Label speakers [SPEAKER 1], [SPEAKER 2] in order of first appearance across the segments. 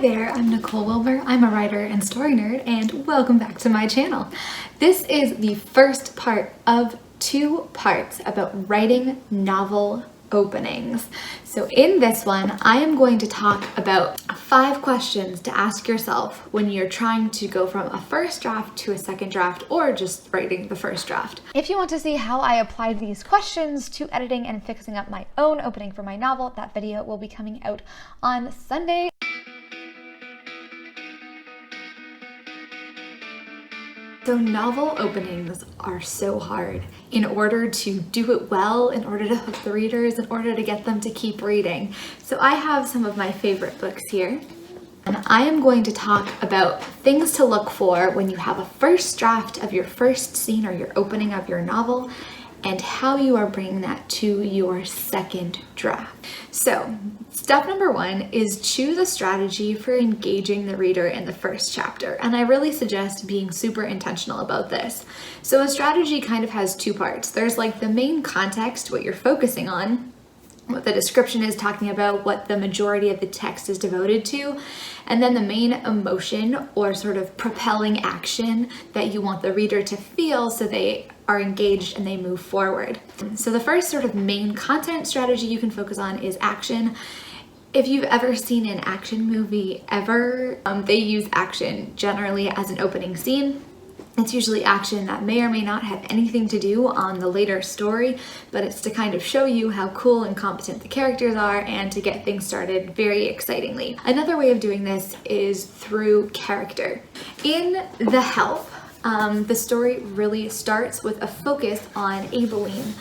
[SPEAKER 1] there, I'm Nicole Wilbur. I'm a writer and story nerd, and welcome back to my channel. This is the first part of 2 parts about writing novel openings. So in this one, I am going to talk about 5 questions to ask yourself when you're trying to go from a first draft to a second draft, or just writing the first draft. If you want to see how I applied these questions to editing and fixing up my own opening for my novel, that video will be coming out on Sunday. So novel openings are so hard. In order to do it well, in order to hook the readers, in order to get them to keep reading. So I have some of my favorite books here. And I am going to talk about things to look for when you have a first draft of your first scene or your opening of your novel, and how you are bringing that to your second draft. So step number 1 is choose a strategy for engaging the reader in the first chapter. And I really suggest being super intentional about this. So a strategy kind of has 2 parts. There's like the main context, what you're focusing on, what the description is talking about, what the majority of the text is devoted to, and then the main emotion or sort of propelling action that you want the reader to feel so they are engaged and they move forward. So the first sort of main content strategy you can focus on is action. If you've ever seen an action movie ever, they use action generally as an opening scene. It's usually action that may or may not have anything to do on the later story, but it's to kind of show you how cool and competent the characters are and to get things started very excitingly. Another way of doing this is through character. In The Help, the story really starts with a focus on Aibileen,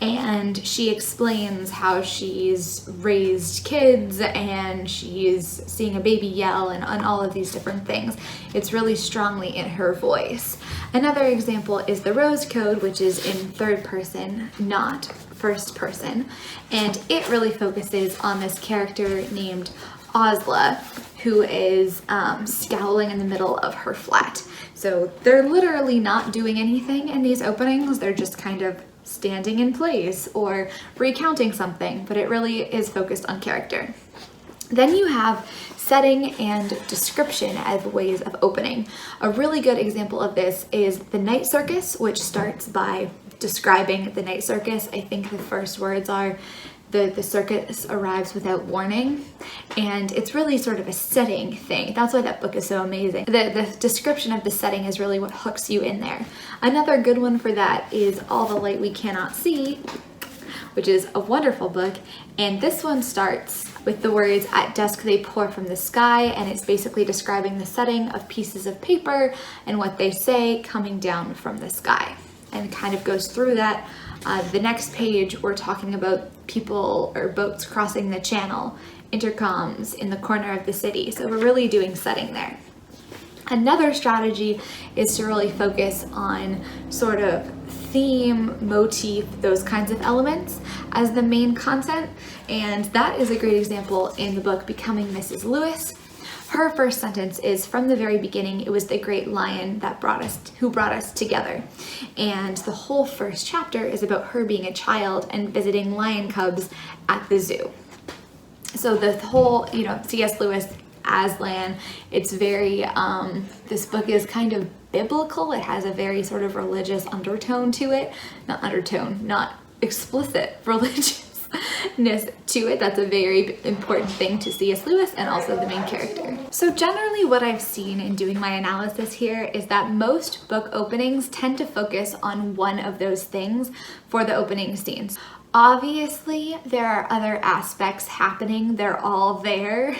[SPEAKER 1] and she explains how she's raised kids and she's seeing a baby yell and all of these different things. It's really strongly in her voice. Another example is The Rose Code, which is in 3rd person, not 1st person, and it really focuses on this character named Osla, who is scowling in the middle of her flat. So they're literally not doing anything in these openings, they're just kind of standing in place or recounting something, but it really is focused on character. Then you have setting and description as ways of opening. A really good example of this is The Night Circus, which starts by describing the night circus. I think the first words are, the circus arrives without warning, and it's really sort of a setting thing. That's why that book is so amazing. The description of the setting is really what hooks you in there. Another good one for that is All the Light We Cannot See, which is a wonderful book, and this one starts with the words, "At dusk they pour from the sky," and it's basically describing the setting of pieces of paper and what they say coming down from the sky, and kind of goes through that. The next page, we're talking about people or boats crossing the channel, intercoms in the corner of the city. So we're really doing setting there. Another strategy is to really focus on sort of theme, motif, those kinds of elements as the main content. And that is a great example in the book Becoming Mrs. Lewis. Her first sentence is, "From the very beginning, it was the great lion who brought us together." And the whole first chapter is about her being a child and visiting lion cubs at the zoo. So the whole, C.S. Lewis, Aslan, it's very, this book is kind of biblical. It has a very sort of religious undertone to it. Not explicit religious to it. That's a very important thing to C.S. Lewis and also the main character. So generally what I've seen in doing my analysis here is that most book openings tend to focus on one of those things for the opening scenes. Obviously, there are other aspects happening. They're all there.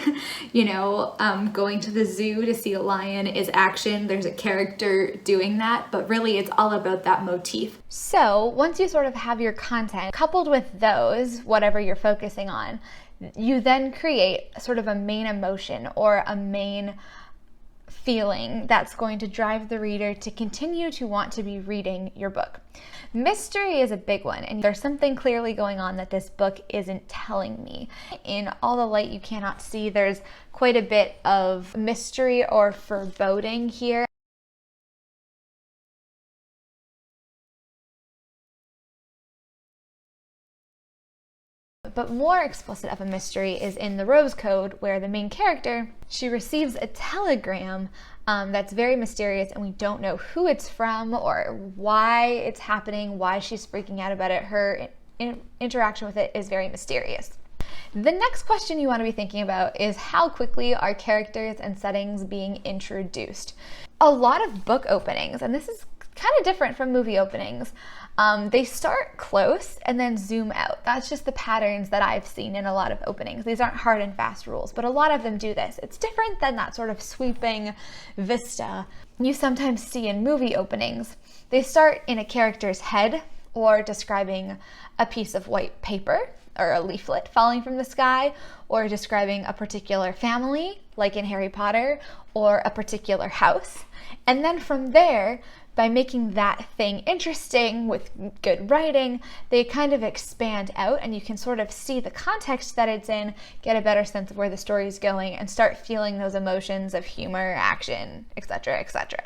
[SPEAKER 1] Going to the zoo to see a lion is action. There's a character doing that, but really it's all about that motif. So once you sort of have your content coupled with those, whatever you're focusing on, you then create sort of a main emotion or a main feeling that's going to drive the reader to continue to want to be reading your book. Mystery is a big one, and there's something clearly going on that this book isn't telling me. In All the Light You Cannot See, there's quite a bit of mystery or foreboding here. but more explicit of a mystery is in the Rose Code, where the main character, she receives a telegram that's very mysterious, and we don't know who it's from or why it's happening, why she's freaking out about it. Her interaction with it is very mysterious. The next question you want to be thinking about is how quickly are characters and settings being introduced? A lot of book openings, and this is kind of different from movie openings, they start close and then zoom out. That's just the patterns that I've seen in a lot of openings. These aren't hard and fast rules, but a lot of them do this. It's different than that sort of sweeping vista you sometimes see in movie openings. They start in a character's head or describing a piece of white paper or a leaflet falling from the sky, or describing a particular family, like in Harry Potter, or a particular house. And then from there, by making that thing interesting with good writing, they kind of expand out, and you can sort of see the context that it's in, get a better sense of where the story is going, and start feeling those emotions of humor, action, etc., etc.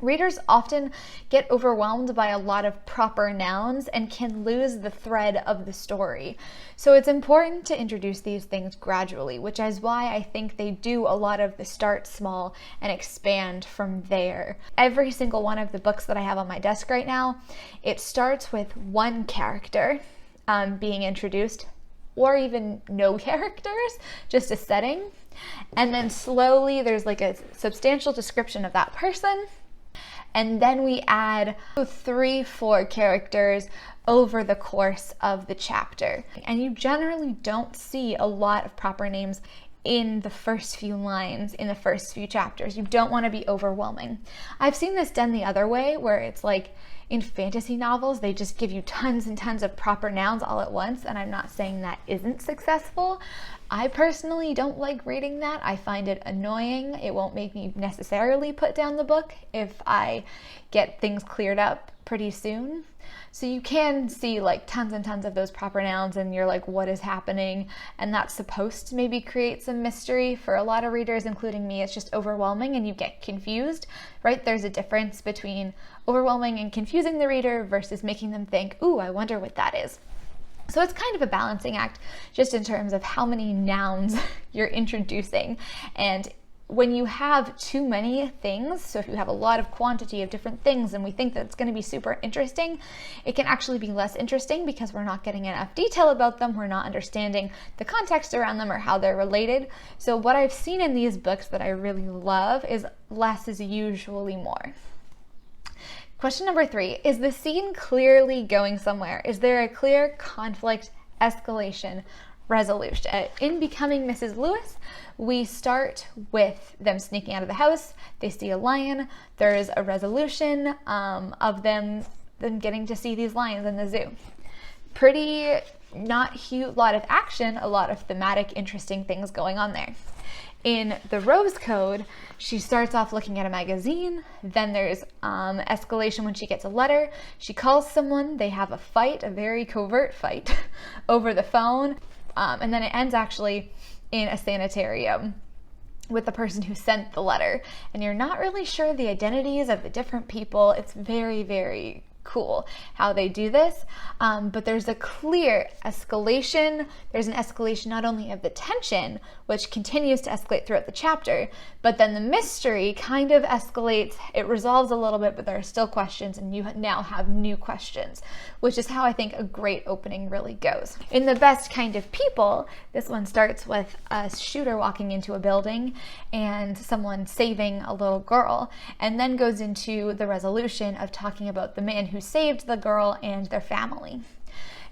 [SPEAKER 1] Readers often get overwhelmed by a lot of proper nouns and can lose the thread of the story. So it's important to introduce these things gradually, which is why I think they do a lot of the start small and expand from there. Every single one of the books that I have on my desk right now, it starts with one character being introduced, or even no characters, just a setting. And then slowly there's like a substantial description of that person. And then we add 3-4 characters over the course of the chapter. And you generally don't see a lot of proper names in the first few lines, in the first few chapters. You don't want to be overwhelming. I've seen this done the other way, where it's like in fantasy novels, they just give you tons and tons of proper nouns all at once, and I'm not saying that isn't successful. I personally don't like reading that. I find it annoying. It won't make me necessarily put down the book if I get things cleared up pretty soon. So you can see like tons and tons of those proper nouns and you're like, what is happening? And that's supposed to maybe create some mystery. For a lot of readers, including me, it's just overwhelming and you get confused, right? There's a difference between overwhelming and confusing the reader versus making them think, ooh, I wonder what that is. So it's kind of a balancing act just in terms of how many nouns you're introducing. And when you have too many things, so if you have a lot of quantity of different things and we think that it's going to be super interesting, it can actually be less interesting because we're not getting enough detail about them, we're not understanding the context around them or how they're related. So what I've seen in these books that I really love is less is usually more. Question number 3, is the scene clearly going somewhere? Is there a clear conflict, escalation, resolution? In Becoming Mrs. Lewis, we start with them sneaking out of the house. They see a lion. There's a resolution of them getting to see these lions in the zoo. Pretty not huge, lot of action, a lot of thematic, interesting things going on there. In the Rose Code, she starts off looking at a magazine, then there's escalation when she gets a letter. She calls someone, they have a fight, a very covert fight over the phone, and then it ends actually in a sanitarium with the person who sent the letter. And you're not really sure the identities of the different people. It's very, very cool how they do this, but there's a clear escalation. There's an escalation not only of the tension, which continues to escalate throughout the chapter, but then the mystery kind of escalates. It resolves a little bit, but there are still questions, and you now have new questions, which is how I think a great opening really goes. In The Best Kind of People, this one starts with a shooter walking into a building and someone saving a little girl, and then goes into the resolution of talking about the man who saved the girl and their family.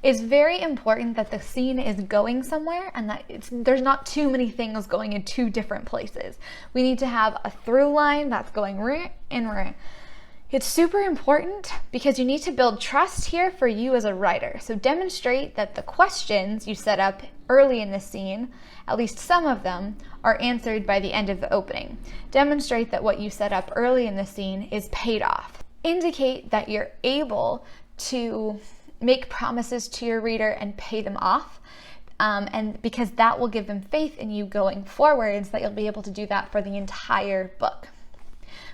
[SPEAKER 1] It's very important that the scene is going somewhere and that there's not too many things going in two different places. We need to have a through line that's going in. It's super important because you need to build trust here for you as a writer. So demonstrate that the questions you set up early in the scene, at least some of them, are answered by the end of the opening. Demonstrate that what you set up early in the scene is paid off. Indicate that you're able to make promises to your reader and pay them off, and because that will give them faith in you going forwards, that you'll be able to do that for the entire book.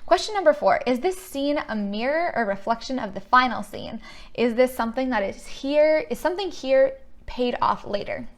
[SPEAKER 1] Question number 4, is this scene a mirror or reflection of the final scene? Is this something that is here? Is something here paid off later?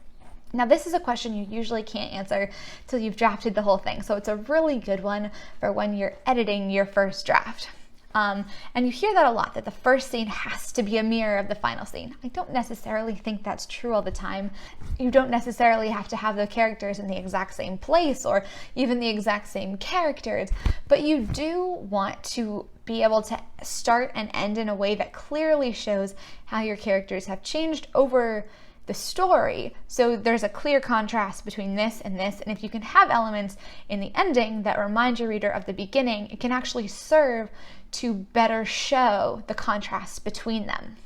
[SPEAKER 1] Now, this is a question you usually can't answer till you've drafted the whole thing. So it's a really good one for when you're editing your first draft. And you hear that a lot, that the first scene has to be a mirror of the final scene. I don't necessarily think that's true all the time. You don't necessarily have to have the characters in the exact same place or even the exact same characters, but you do want to be able to start and end in a way that clearly shows how your characters have changed over the story. So there's a clear contrast between this, and if you can have elements in the ending that remind your reader of the beginning, it can actually serve to better show the contrast between them.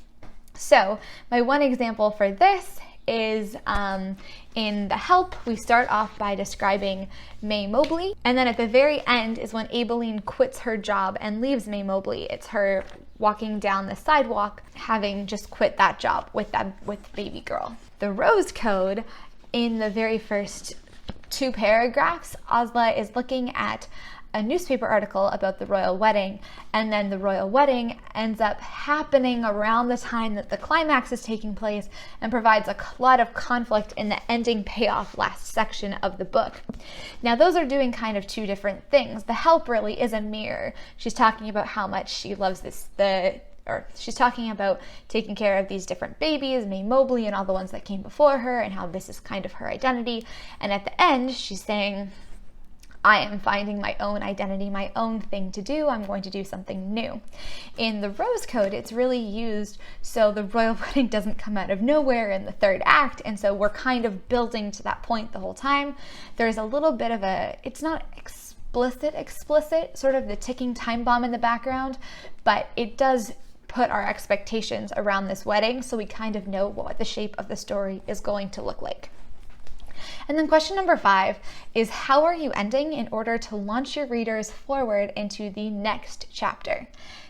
[SPEAKER 1] So my one example for this is in The Help, we start off by describing May Mobley, and then at the very end is when Aibileen quits her job and leaves May Mobley. It's her walking down the sidewalk, having just quit that job with baby girl. The Rose Code, in the very first 2 paragraphs, Ozla is looking at a newspaper article about the royal wedding, and then the royal wedding ends up happening around the time that the climax is taking place and provides a lot of conflict in the ending payoff last section of the book. Now, those are doing kind of 2 different things. The Help really is a mirror. She's talking about how much she loves she's talking about taking care of these different babies, May Mobley and all the ones that came before her, and how this is kind of her identity. And at the end, she's saying, I am finding my own identity, my own thing to do. I'm going to do something new. In the Rose Code, it's really used so the royal wedding doesn't come out of nowhere in the 3rd act, and so we're kind of building to that point the whole time. There's a little bit of it's not explicit, sort of the ticking time bomb in the background, but it does put our expectations around this wedding so we kind of know what the shape of the story is going to look like. And then question number 5 is, how are you ending in order to launch your readers forward into the next chapter?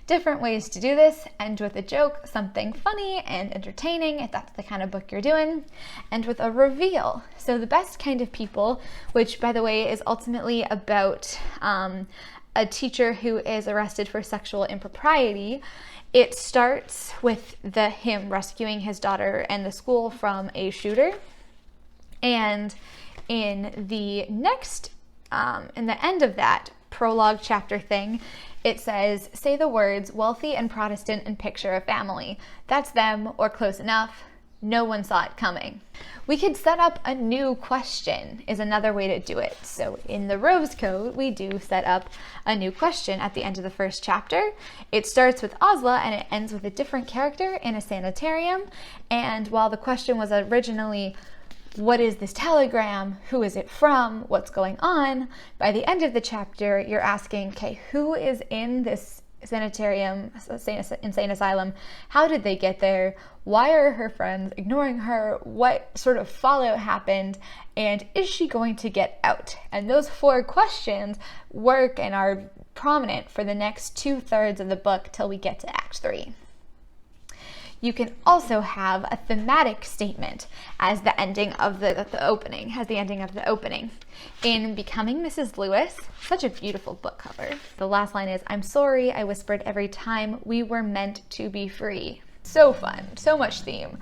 [SPEAKER 1] Different ways to do this: end with a joke, something funny and entertaining, if that's the kind of book you're doing, end with a reveal. So The Best Kind of People, which by the way is ultimately about a teacher who is arrested for sexual impropriety. It starts with him rescuing his daughter and the school from a shooter. And in the next, in the end of that prologue chapter thing, it says, say the words wealthy and Protestant and picture a family. That's them, or close enough. No one saw it coming. We could set up a new question is another way to do it. So in the Rose Code, we do set up a new question at the end of the first chapter. It starts with Ozla and it ends with a different character in a sanitarium. And while the question was originally, what is this telegram? Who is it from? What's going on? By the end of the chapter, you're asking, okay, who is in this sanitarium, insane asylum? How did they get there? Why are her friends ignoring her? What sort of fallout happened? And is she going to get out? And those 4 questions work and are prominent for the next 2/3 of the book till we get to Act 3. You can also have a thematic statement as the ending of the opening, In Becoming Mrs. Lewis, such a beautiful book cover, the last line is, I'm sorry, I whispered every time we were meant to be free. So fun, so much theme.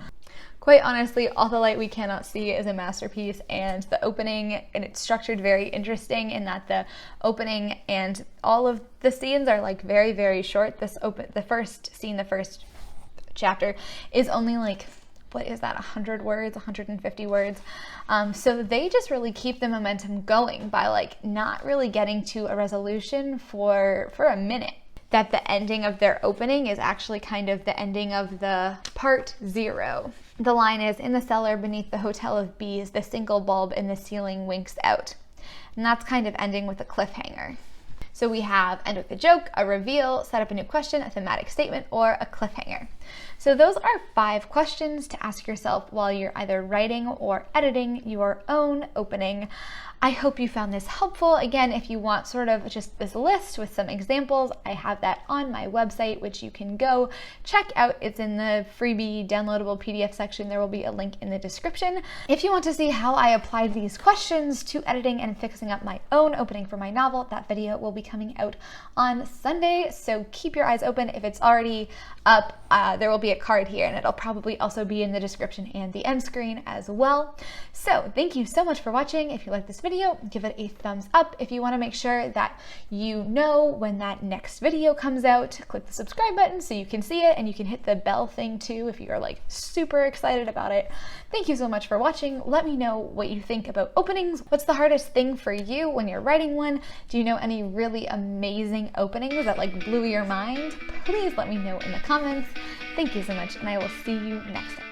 [SPEAKER 1] Quite honestly, All the Light We Cannot See is a masterpiece, and the opening, and it's structured very interesting in that the opening and all of the scenes are like very, very short. The first scene, the first chapter is only like, what is that, 100 words, 150 words. So they just really keep the momentum going by like not really getting to a resolution for a minute. That the ending of their opening is actually kind of the ending of the part 0. The line is, in the cellar beneath the Hotel of Bees, the single bulb in the ceiling winks out. And that's kind of ending with a cliffhanger. So we have end with a joke, a reveal, set up a new question, a thematic statement, or a cliffhanger. So those are 5 questions to ask yourself while you're either writing or editing your own opening. I hope you found this helpful. Again, if you want sort of just this list with some examples, I have that on my website, which you can go check out. It's in the freebie downloadable PDF section. There will be a link in the description. If you want to see how I applied these questions to editing and fixing up my own opening for my novel, that video will be coming out on Sunday. So keep your eyes open. If it's already up, there will be a card here, and it'll probably also be in the description and the end screen as well. So thank you so much for watching. If you like this video, give it a thumbs up. If you want to make sure that you know when that next video comes out, click the subscribe button so you can see it, and you can hit the bell thing too if you are like super excited about it. Thank you so much for watching. Let me know what you think about openings. What's the hardest thing for you when you're writing one? Do you know any really amazing openings that like blew your mind? Please let me know in the comments. Thank you so much, and I will see you next time.